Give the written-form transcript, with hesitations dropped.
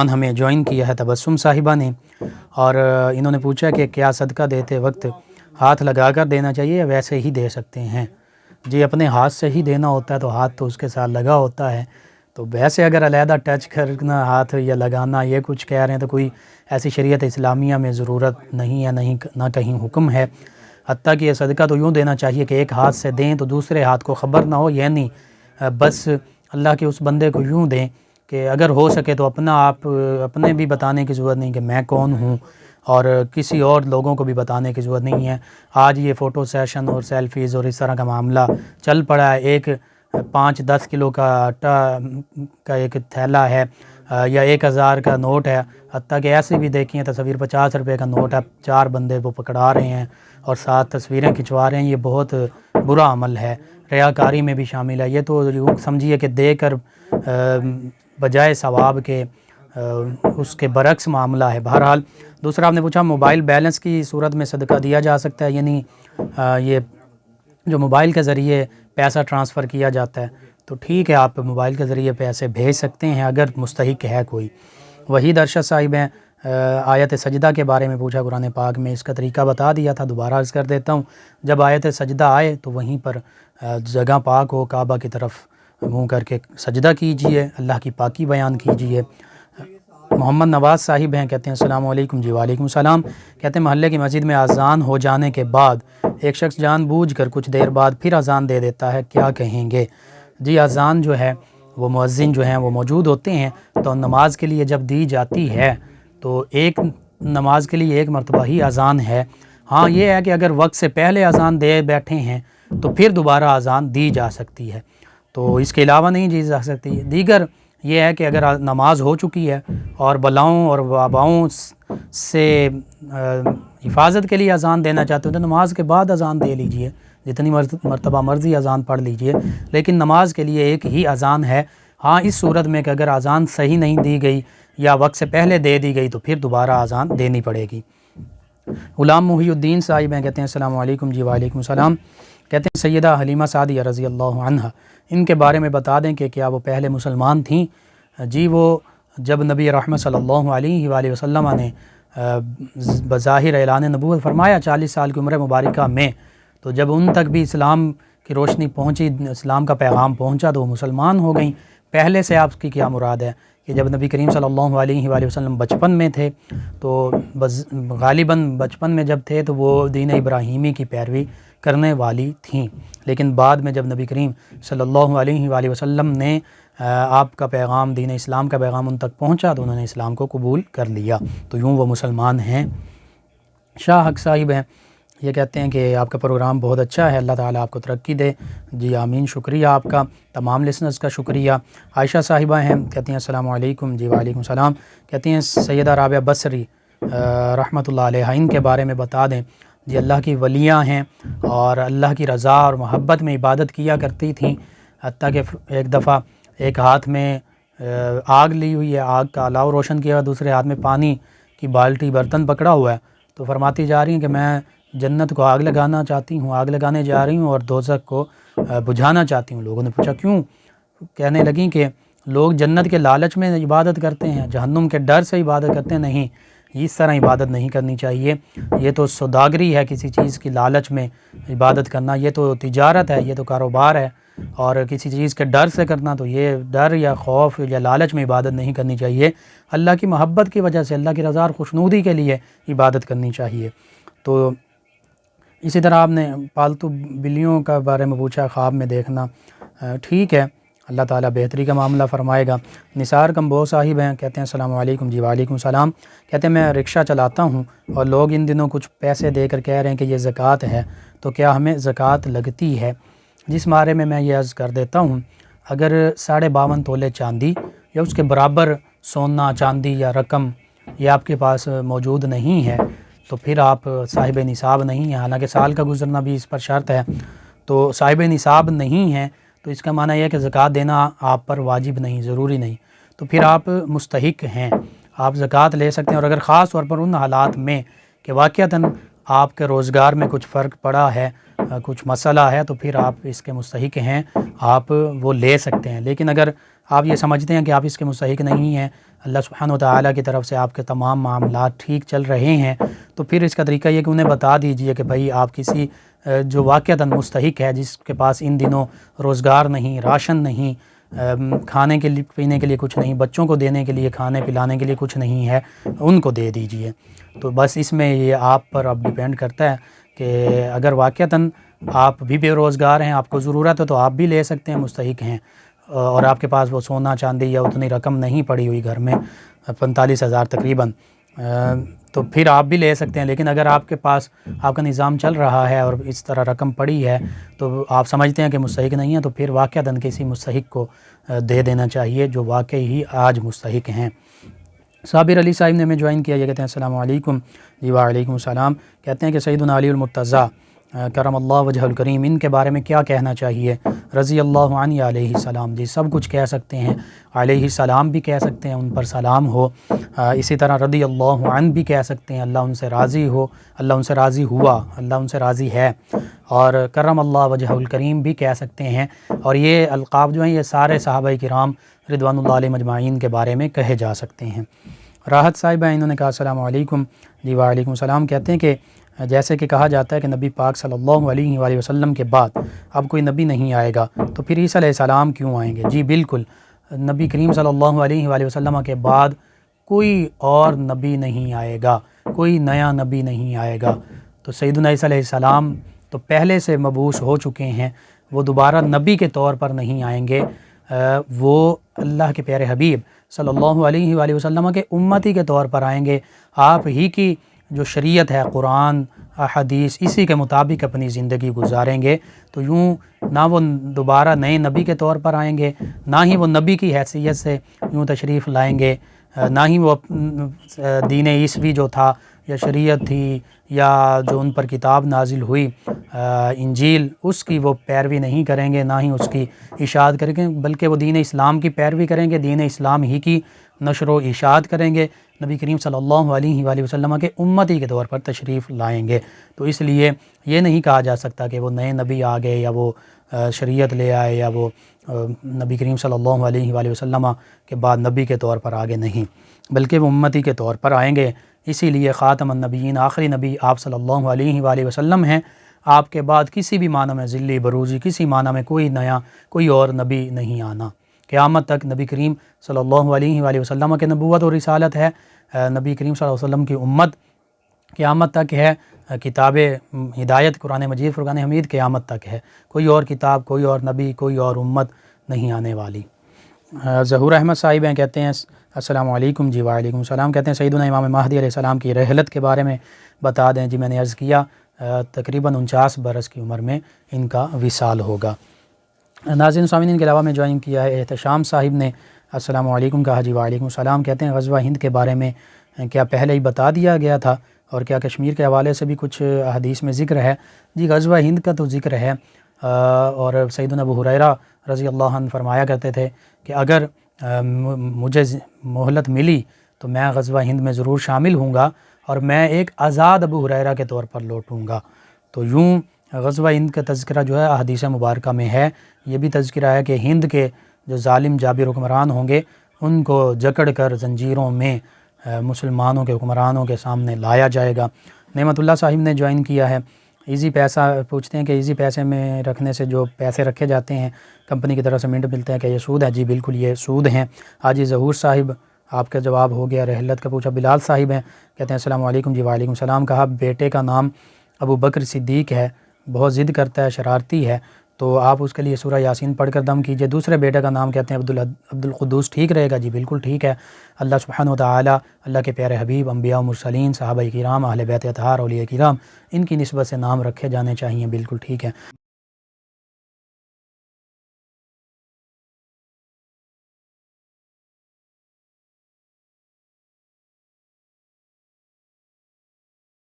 ہمیں جوائن کیا ہے تبسم صاحبہ نے، اور انہوں نے پوچھا کہ کیا صدقہ دیتے وقت ہاتھ لگا کر دینا چاہیے یا ویسے ہی دے سکتے ہیں؟ جی اپنے ہاتھ سے ہی دینا ہوتا ہے تو ہاتھ تو اس کے ساتھ لگا ہوتا ہے، تو ویسے اگر علیحدہ ٹچ کرنا ہاتھ یا لگانا یہ کچھ کہہ رہے ہیں تو کوئی ایسی شریعت اسلامیہ میں ضرورت نہیں ہے، نہ کہیں حکم ہے۔ حتیٰ کہ یہ صدقہ تو یوں دینا چاہیے کہ ایک ہاتھ سے دیں تو دوسرے ہاتھ کو خبر نہ ہو، یہ نہیں بس اللہ کے اس بندے کو یوں دیں کہ اگر ہو سکے تو اپنے بھی بتانے کی ضرورت نہیں کہ میں کون ہوں، اور کسی اور لوگوں کو بھی بتانے کی ضرورت نہیں ہے۔ آج یہ فوٹو سیشن اور سیلفیز اور اس طرح کا معاملہ چل پڑا ہے، ایک 5-10 کلو کا آٹا کا ایک تھیلا ہے یا 1000 کا نوٹ ہے، حتیٰ کہ ایسے بھی دیکھی ہیں تصویر 50 روپے کا نوٹ ہے، 4 بندے وہ پکڑا رہے ہیں اور ساتھ تصویریں کھنچوا رہے ہیں۔ یہ بہت برا عمل ہے، ریاکاری میں بھی شامل ہے۔ یہ تو سمجھیے کہ دے کر بجائے ثواب کے اس کے برعکس معاملہ ہے۔ بہرحال دوسرا آپ نے پوچھا موبائل بیلنس کی صورت میں صدقہ دیا جا سکتا ہے، یعنی یہ جو موبائل کے ذریعے پیسہ ٹرانسفر کیا جاتا ہے تو ٹھیک ہے، آپ موبائل کے ذریعے پیسے بھیج سکتے ہیں اگر مستحق ہے کوئی۔ وحید ارشد صاحب ہیں، آیت سجدہ کے بارے میں پوچھا، قرآن پاک میں اس کا طریقہ بتا دیا تھا، دوبارہ عرض کر دیتا ہوں۔ جب آیت سجدہ آئے تو وہیں پر جگہ پاک ہو کعبہ کی طرف منہ کر کے سجدہ کیجئے، اللہ کی پاکی بیان کیجئے۔ محمد نواز صاحب ہیں، کہتے ہیں السلام علیکم۔ جی وعلیکم السلام۔ کہتے ہیں محلے کی مسجد میں اذان ہو جانے کے بعد ایک شخص جان بوجھ کر کچھ دیر بعد پھر اذان دے دیتا ہے، کیا کہیں گے؟ جی اذان جو ہے وہ مؤذن جو ہیں وہ موجود ہوتے ہیں، تو نماز کے لیے جب دی جاتی ہے تو ایک نماز کے لیے ایک مرتبہ ہی اذان ہے۔ ہاں یہ ہے کہ اگر وقت سے پہلے اذان دے بیٹھے ہیں تو پھر دوبارہ اذان دی جا سکتی ہے، تو اس کے علاوہ نہیں دی جا سکتی۔ دیگر یہ ہے کہ اگر نماز ہو چکی ہے اور بلاؤں اور وباؤں سے حفاظت کے لیے اذان دینا چاہتے ہو تو نماز کے بعد اذان دے لیجئے، جتنی مرتبہ مرضی اذان پڑھ لیجئے، لیکن نماز کے لیے ایک ہی اذان ہے۔ ہاں اس صورت میں کہ اگر اذان صحیح نہیں دی گئی یا وقت سے پہلے دے دی گئی تو پھر دوبارہ اذان دینی پڑے گی۔ غلام محی الدین صاحب ہیں، کہتے ہیں السلام علیکم۔ جی وعلیکم السلام۔ کہتے ہیں سیدہ حلیمہ سعدیہ رضی اللہ عنہ، ان کے بارے میں بتا دیں کہ کیا وہ پہلے مسلمان تھیں؟ جی وہ جب نبی رحمت صلی اللہ علیہ وآلہ وسلم نے بظاہر اعلان نبوت فرمایا 40 سال کی عمر مبارکہ میں، تو جب ان تک بھی اسلام کی روشنی پہنچی، اسلام کا پیغام پہنچا تو وہ مسلمان ہو گئیں۔ پہلے سے آپ کی کیا مراد ہے کہ جب نبی کریم صلی اللہ علیہ وآلہ وسلم بچپن میں تھے تو غالباً بچپن میں جب تھے تو وہ دین ابراہیمی کی پیروی کرنے والی تھیں، لیکن بعد میں جب نبی کریم صلی اللہ علیہ وآلہ وسلم نے آپ کا پیغام دین اسلام کا پیغام ان تک پہنچا تو انہوں نے اسلام کو قبول کر لیا، تو یوں وہ مسلمان ہیں۔ شاہ حق صاحب ہیں، یہ کہتے ہیں کہ آپ کا پروگرام بہت اچھا ہے، اللہ تعالیٰ آپ کو ترقی دے۔ جی آمین، شکریہ آپ کا، تمام لسنرز کا شکریہ۔ عائشہ صاحبہ ہیں، کہتی ہیں السلام علیکم۔ جی وعلیکم السلام۔ کہتی ہیں سیدہ رابعہ بصری رحمۃ اللہ علیہ ان کے بارے میں بتا دیں۔ جی اللہ کی ولیاں ہیں اور اللہ کی رضا اور محبت میں عبادت کیا کرتی تھیں، حتیٰ کہ ایک دفعہ ایک ہاتھ میں آگ لی ہوئی ہے، آگ کا الاؤ روشن کیا ہوا، دوسرے ہاتھ میں پانی کی بالٹی برتن پکڑا ہوا ہے، تو فرماتی جا رہی ہیں کہ میں جنت کو آگ لگانا چاہتی ہوں، آگ لگانے جا رہی ہوں اور دوزخ کو بجھانا چاہتی ہوں۔ لوگوں نے پوچھا کیوں؟ کہنے لگیں کہ لوگ جنت کے لالچ میں عبادت کرتے ہیں، جہنم کے ڈر سے عبادت کرتے ہیں، نہیں، اس طرح عبادت نہیں کرنی چاہیے، یہ تو سوداگری ہے، کسی چیز کی لالچ میں عبادت کرنا، یہ تو تجارت ہے، یہ تو کاروبار ہے، اور کسی چیز کے ڈر سے کرنا تو یہ ڈر یا خوف یا لالچ میں عبادت نہیں کرنی چاہیے، اللہ کی محبت کی وجہ سے، اللہ کی رضا اور خوشنودی کے لیے عبادت کرنی چاہیے۔ تو اسی طرح آپ نے پالتو بلیوں کا بارے میں پوچھا، خواب میں دیکھنا، ٹھیک ہے، اللہ تعالیٰ بہتری کا معاملہ فرمائے گا۔ نثار کمبو صاحب ہیں، کہتے ہیں السلام علیکم۔ جی وعلیکم السلام۔ کہتے ہیں میں رکشہ چلاتا ہوں اور لوگ ان دنوں کچھ پیسے دے کر کہہ رہے ہیں کہ یہ زکوٰۃ ہے، تو کیا ہمیں زکوٰۃ لگتی ہے؟ جس بارے میں میں یہ عرض کر دیتا ہوں، اگر 52.5 تولے چاندی یا اس کے برابر سونا چاندی یا رقم یہ آپ کے پاس موجود نہیں ہے تو پھر آپ صاحب نصاب نہیں ہیں، حالانکہ سال کا گزرنا بھی اس پر شرط ہے، تو صاحب نصاب نہیں ہے تو اس کا معنی یہ ہے کہ زکوٰۃ دینا آپ پر واجب نہیں، ضروری نہیں، تو پھر آپ مستحق ہیں، آپ زکوٰۃ لے سکتے ہیں، اور اگر خاص طور پر ان حالات میں کہ واقعتاً آپ کے روزگار میں کچھ فرق پڑا ہے، کچھ مسئلہ ہے، تو پھر آپ اس کے مستحق ہیں، آپ وہ لے سکتے ہیں۔ لیکن اگر آپ یہ سمجھتے ہیں کہ آپ اس کے مستحق نہیں ہیں، اللہ سبحانہ و تعالیٰ کی طرف سے آپ کے تمام معاملات ٹھیک چل رہے ہیں، تو پھر اس کا طریقہ یہ کہ انہیں بتا دیجئے کہ بھائی آپ کسی جو واقعتاً مستحق ہے، جس کے پاس ان دنوں روزگار نہیں، راشن نہیں، کھانے کے لیے پینے کے لیے کچھ نہیں، بچوں کو دینے کے لیے کھانے پلانے کے لیے کچھ نہیں ہے، ان کو دے دیجئے۔ تو بس اس میں یہ آپ پر اب ڈیپینڈ کرتا ہے کہ اگر واقعتاً آپ بھی بے روزگار ہیں، آپ کو ضرورت ہے تو آپ بھی لے سکتے ہیں، مستحق ہیں، اور آپ کے پاس وہ سونا چاندی یا اتنی رقم نہیں پڑی ہوئی گھر میں 45,000 تقریباً، تو پھر آپ بھی لے سکتے ہیں۔ لیکن اگر آپ کے پاس آپ کا نظام چل رہا ہے اور اس طرح رقم پڑی ہے تو آپ سمجھتے ہیں کہ مستحق نہیں ہے، تو پھر واقعتاً کسی مستحق کو دے دینا چاہیے جو واقعی ہی آج مستحق ہیں۔ صابر علی صاحب نے ہمیں جوائن کیا، یہ کہتے ہیں السلام علیکم۔ جی وعلیکم السلام۔ کہتے ہیں کہ سیدنا علی المرتضیٰ کرم اللہ وجہ الکریم، ان کے بارے میں کیا کہنا چاہیے؟ رضی اللہ عنہ علیہ السلام۔ جی سب کچھ کہہ سکتے ہیں، علیہ السلام بھی کہہ سکتے ہیں، ان پر سلام ہو، اسی طرح رضی اللہ عنہ بھی کہہ سکتے ہیں، اللہ ان سے راضی ہو، اللہ ان سے راضی ہوا، اللہ ان سے راضی ہے، اور کرم اللہ وجہ الکریم بھی کہہ سکتے ہیں۔ اور یہ القاب جو ہیں یہ سارے صحابہ کرام رضوان اللہ علیہ مجمعین کے بارے میں کہے جا سکتے ہیں۔ راحت صاحبہ انہوں نے کہا السلام علیکم۔ جی وعلیکم السلام۔ کہتے ہیں کہ جیسے کہ کہا جاتا ہے کہ نبی پاک صلی اللہ علیہ وآلہ وسلم کے بعد اب کوئی نبی نہیں آئے گا، تو پھر عیسیٰ علیہ السلام کیوں آئیں گے؟ جی بالکل، نبی کریم صلی اللہ علیہ وآلہ وسلم کے بعد کوئی اور نبی نہیں آئے گا، کوئی نیا نبی نہیں آئے گا۔ تو سیدنا عیسیٰ علیہ السلام تو پہلے سے مبعوث ہو چکے ہیں، وہ دوبارہ نبی کے طور پر نہیں آئیں گے، وہ اللہ کے پیارے حبیب صلی اللہ علیہ وآلہ وسلم کے امتی کے طور پر آئیں گے۔ آپ ہی کی جو شریعت ہے، قرآن احادیث، اسی کے مطابق اپنی زندگی گزاریں گے۔ تو یوں نہ وہ دوبارہ نئے نبی کے طور پر آئیں گے، نہ ہی وہ نبی کی حیثیت سے یوں تشریف لائیں گے، نہ ہی وہ دین عیسوی جو تھا یا شریعت تھی یا جو ان پر کتاب نازل ہوئی انجیل، اس کی وہ پیروی نہیں کریں گے، نہ ہی اس کی اشاعت کریں گے، بلکہ وہ دین اسلام کی پیروی کریں گے، دین اسلام ہی کی نشر و اشاعت کریں گے، نبی کریم صلی اللہ علیہ وآلہ وسلم کے امتی کے طور پر تشریف لائیں گے۔ تو اس لیے یہ نہیں کہا جا سکتا کہ وہ نئے نبی آ گئے یا وہ شریعت لے آئے یا وہ نبی کریم صلی اللہ علیہ وآلہ وسلم کے بعد نبی کے طور پر آگے نہیں، بلکہ وہ امتی کے طور پر آئیں گے۔ اسی لیے خاتم النبیین، آخری نبی آپ صلی اللہ علیہ وآلہ وسلم ہیں۔ آپ کے بعد کسی بھی معنی میں ذلی بروزی، کسی معنی میں کوئی نیا کوئی اور نبی نہیں آنا۔ قیامت تک نبی کریم صلی اللہ علیہ وآلہ وسلم کے نبوت اور رسالت ہے، نبی کریم صلی اللہ علیہ وسلم کی امت قیامت تک ہے، کتاب ہدایت قرآن مجید فرقان حمید قیامت تک ہے، کوئی اور کتاب، کوئی اور نبی، کوئی اور امت نہیں آنے والی۔ ظہور احمد صاحب ہیں، کہتے ہیں السلام علیکم۔ جی وعلیکم السلام۔ کہتے ہیں سیدنا امام مہدی علیہ السلام کی رحلت کے بارے میں بتا دیں۔ جی میں نے عرض کیا تقریباً 49 برس کی عمر میں ان کا وصال ہوگا۔ ناظرین سامعین کے علاوہ میں جوائن کیا ہے احتشام صاحب نے، السلام علیکم کہا۔ جی وعلیکم السلام۔ کہتے ہیں غزوہ ہند کے بارے میں کیا پہلے ہی بتا دیا گیا تھا اور کیا کشمیر کے حوالے سے بھی کچھ حدیث میں ذکر ہے؟ جی غزوہ ہند کا تو ذکر ہے، اور سیدنا ابو ہریرہ رضی اللہ عنہ فرمایا کرتے تھے کہ اگر مجھے مہلت ملی تو میں غزوہ ہند میں ضرور شامل ہوں گا اور میں ایک آزاد ابو ہریرہ کے طور پر لوٹوں گا۔ تو یوں غزوہ ہند کا تذکرہ جو ہے احادیث مبارکہ میں ہے۔ یہ بھی تذکرہ ہے کہ ہند کے جو ظالم جابر حکمران ہوں گے ان کو جکڑ کر زنجیروں میں مسلمانوں کے حکمرانوں کے سامنے لایا جائے گا۔ نعمت اللہ صاحب نے جوائن کیا ہے۔ ایزی پیسہ پوچھتے ہیں کہ ایزی پیسے میں رکھنے سے جو پیسے رکھے جاتے ہیں کمپنی کی طرف سے منٹ ملتے ہیں کہ یہ سود ہے؟ جی بالکل یہ سود ہیں۔ حاجی ظہور صاحب آپ کا جواب ہو گیا۔ رحلت کا پوچھا بلال صاحب ہیں، کہتے ہیں السلام علیکم۔ جی وعلیکم السلام۔ کہا بیٹے کا نام ابو بکر صدیق ہے، بہت ضد کرتا ہے، شرارتی ہے، تو آپ اس کے لیے سورہ یاسین پڑھ کر دم کیجئے۔ دوسرے بیٹے کا نام کہتے ہیں عبد القدوس، ٹھیک رہے گا؟ جی بالکل ٹھیک ہے۔ اللہ سبحانہ و تعالی اللہ کے پیارے حبیب، انبیاء و مرسلین، صحابہ کرام، اہل بیت اطہار، اولیاء کرام، ان کی نسبت سے نام رکھے جانے چاہیے، بالکل ٹھیک ہے۔